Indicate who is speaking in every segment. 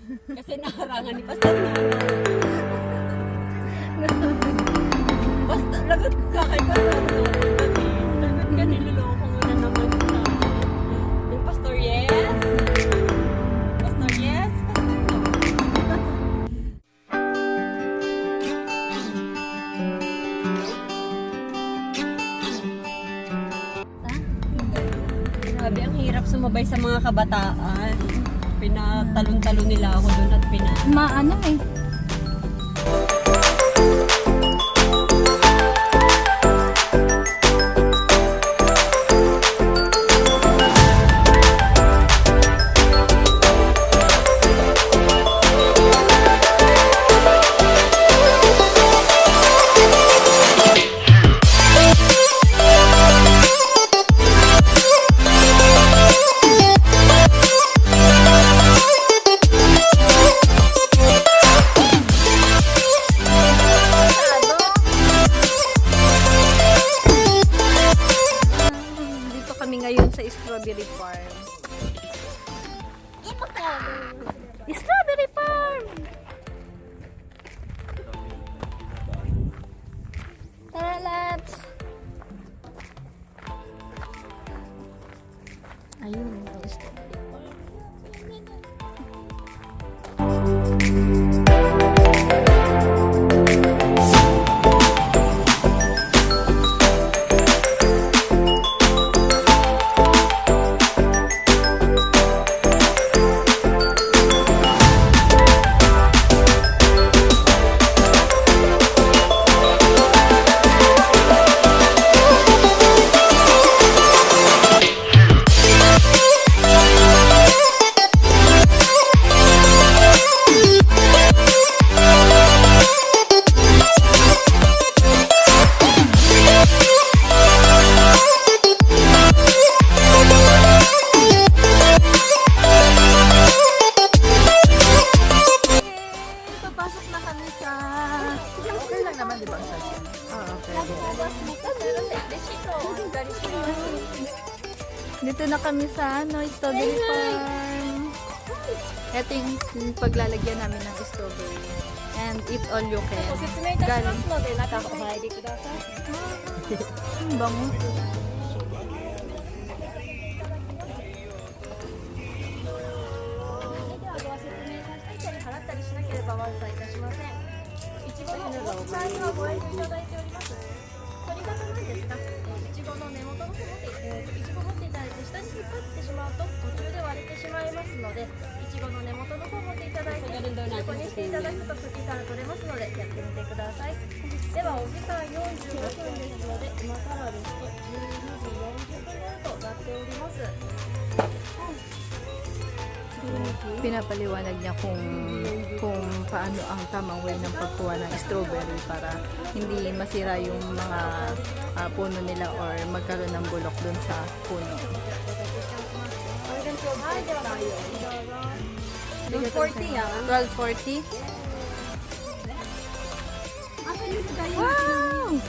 Speaker 1: Kasi naharangan ni Pastor na. Basta lagot ka kay Pastor na. Lagot ka, niloloko mo na naman siya. Yung Pastor, yes? Pastor, yes? Pastor, no? Grabe, ang hirap sumabay sa mga kabataan. Pinatalon-talon nila ako doon at
Speaker 2: Maano eh. Ngayon sa Strawbery Farm. Strawbery Farm! Tara, let's! Ayun, ang Strawbery Farm. Dito na kami sa Strawbery Farm. Ito yung paglalagyan namin ng strawberry. And eat all you can. Galing. Ang bango. Pinapaliwanag niya kung paano ang tamang way ng pagkuha ng strawberry para hindi masira yung mga puno nila or magkaroon ng bulok dun sa puno.
Speaker 1: 1240 yan.
Speaker 2: 1240? Wow!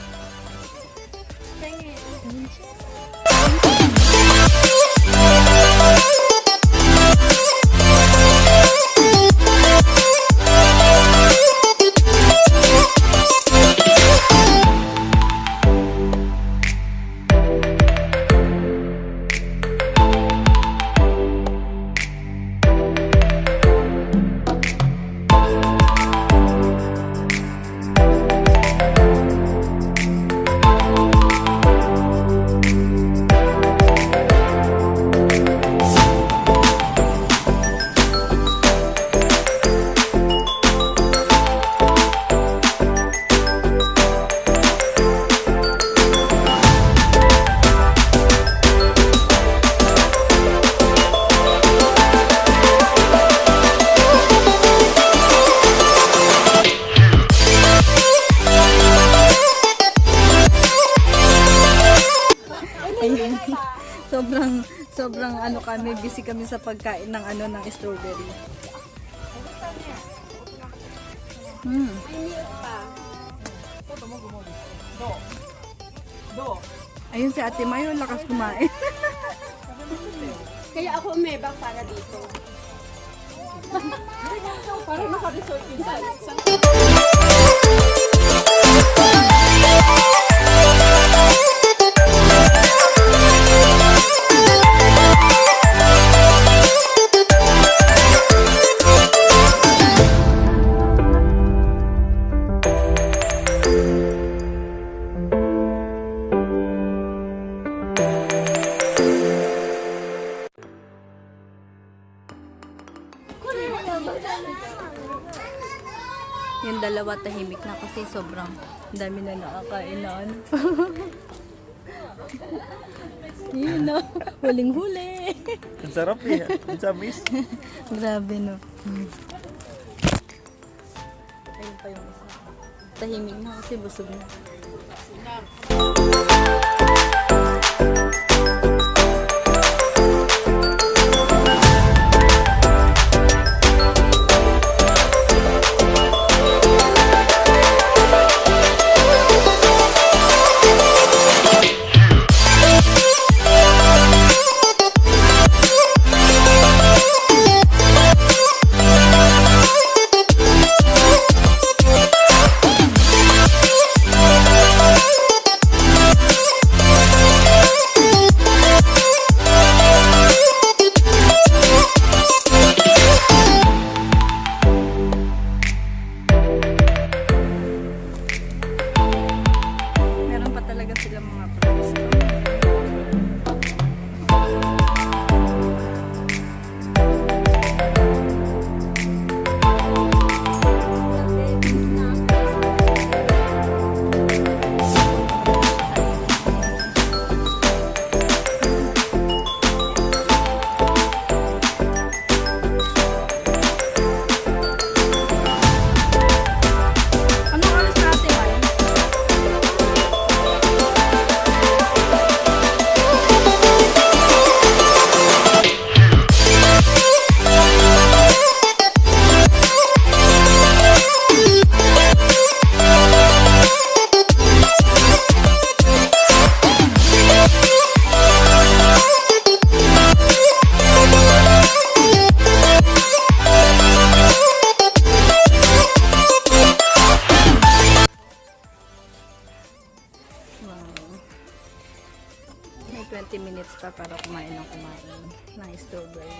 Speaker 2: Sobrang ano kami, busy kami sa pagkain ng ng strawberry. Ayun si Ate Mayo, lakas kumain.
Speaker 1: Kaya ako umebang para dito. Parang naka-resort yun sa isang...
Speaker 2: Yung dalawa tahimik na kasi sobrang dami na nakakainan. Yun na, huling-huli.
Speaker 3: Ang sarap eh. Ang samis.
Speaker 2: Grabe no. Ayun pa yung isa. Tahimik na kasi busog na. Meron pa talaga sila mga products. Anong oras natin ay? May 20 minutes pa para kumain ng strawberry.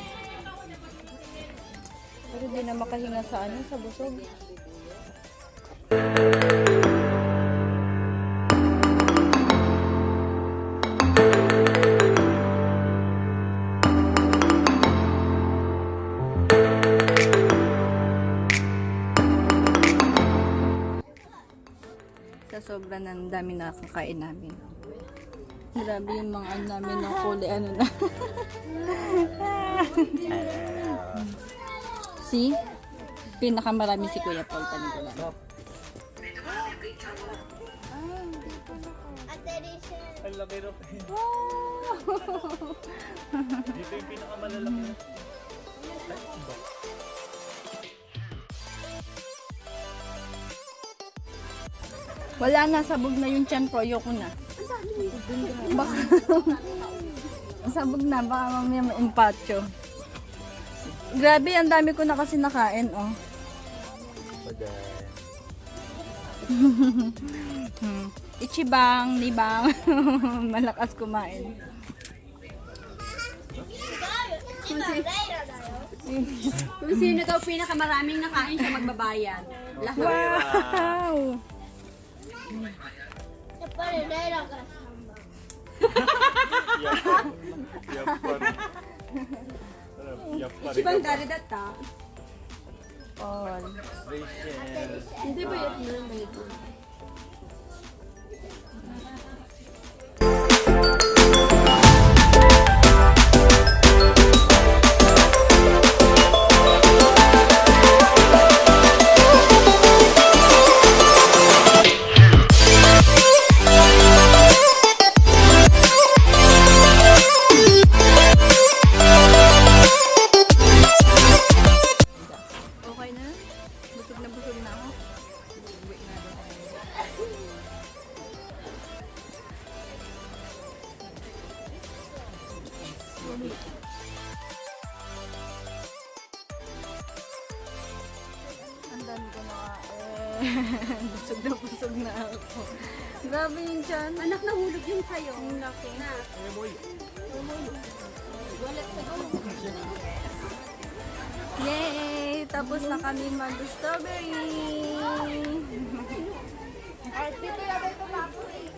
Speaker 2: Pero di na makahinga sa sa busog. Sa sobra ng dami na kakain namin. Grabe yung mga ano namin ng kulay ano na. See? Pinakamarami si Kuya Paul Tanigulan.
Speaker 3: Ang laki rin. Dito yung pinakamalalaki.
Speaker 2: Wala na, sabog na yung tiyan ko. Ayoko na. Baka, sabog na, baka mamaya ma-impatyo. Grabe, ang dami ko na kasi nakain, oh. Ichibang, libang. Malakas kumain.
Speaker 1: Kung sino daw pinakamaraming nakain siya magbabayad. Lahat.
Speaker 2: Wow!
Speaker 1: Ibang dari data.
Speaker 2: Paul.
Speaker 1: Hindi ba yun ba ito?
Speaker 2: Okay na? Busog na ako. Uwi na rin. tiyan ko na busog na ako. Grabe yung tiyan.
Speaker 1: Anak, nahulog yung sayo.
Speaker 2: Ang laki.
Speaker 1: Walat sa go.
Speaker 2: Yay! Tapos na kami mag-strawberry.
Speaker 1: Dito yabay ko mapo eh.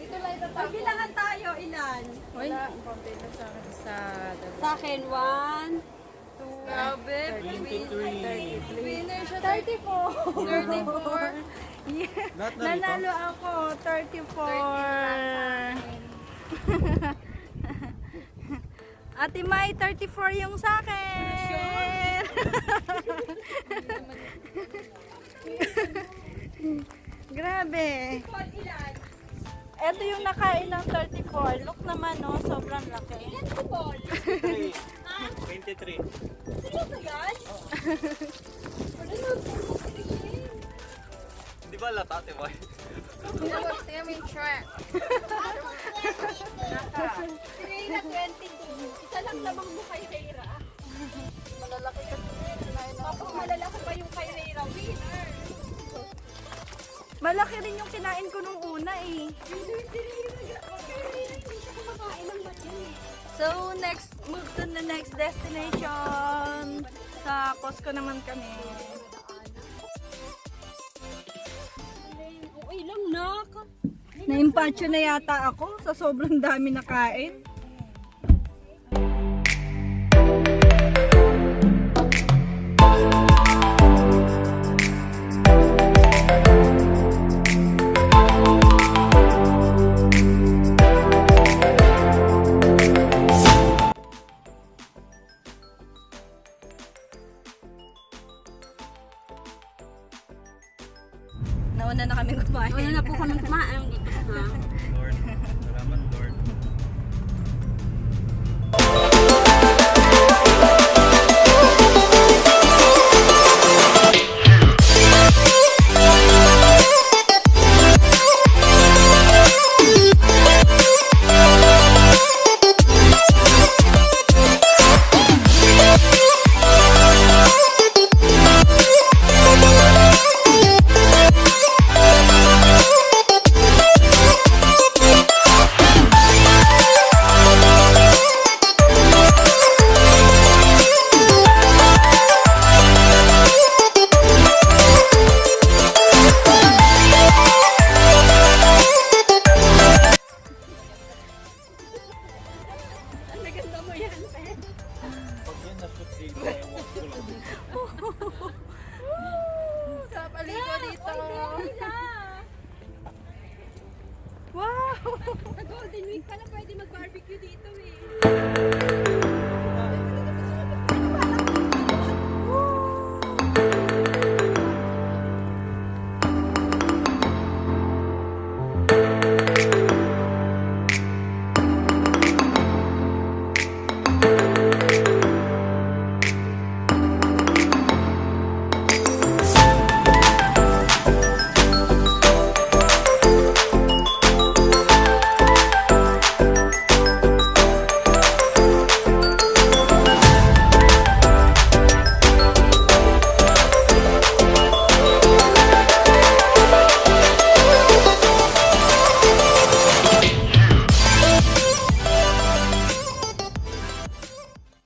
Speaker 1: Dito lang ito. Pagbilangan tayo, ilan?
Speaker 2: Wala, ang konti na sa akin.
Speaker 1: Sa akin, 1, 2,
Speaker 2: Grabe,
Speaker 3: 23.
Speaker 2: winner siya.
Speaker 1: 34.
Speaker 2: 34. Yeah.
Speaker 3: Lahat na
Speaker 2: Nanalo ako, 34. Ate Mai, 34 yung sa akin. Grabe.
Speaker 1: Ilan?
Speaker 2: Ito yung nakain ng 34. Look naman, no, sobrang laki.
Speaker 1: Ilan si Paul?
Speaker 3: 23.
Speaker 1: Seryoso yan? Wala na po.
Speaker 3: Di ba lata, ate boy?
Speaker 1: Si Reyna, 22. Isa lang lamang mo kay Reyna.
Speaker 2: Malalaki kasi.
Speaker 1: Tapos malalaki pa yung kay Reyna. Winner.
Speaker 2: Malaki rin yung kinain ko nung una eh.
Speaker 1: Winner si Reyna. Hindi siya kumakain ng matyan eh.
Speaker 2: So, next, move to the next destination. Sa Costco naman kami.
Speaker 1: Okay lang, nak.
Speaker 2: Naimpacho na yata ako sa sobrang dami na kain. Nauna na kami kumain.
Speaker 1: Ano na po kami kumain? Ha?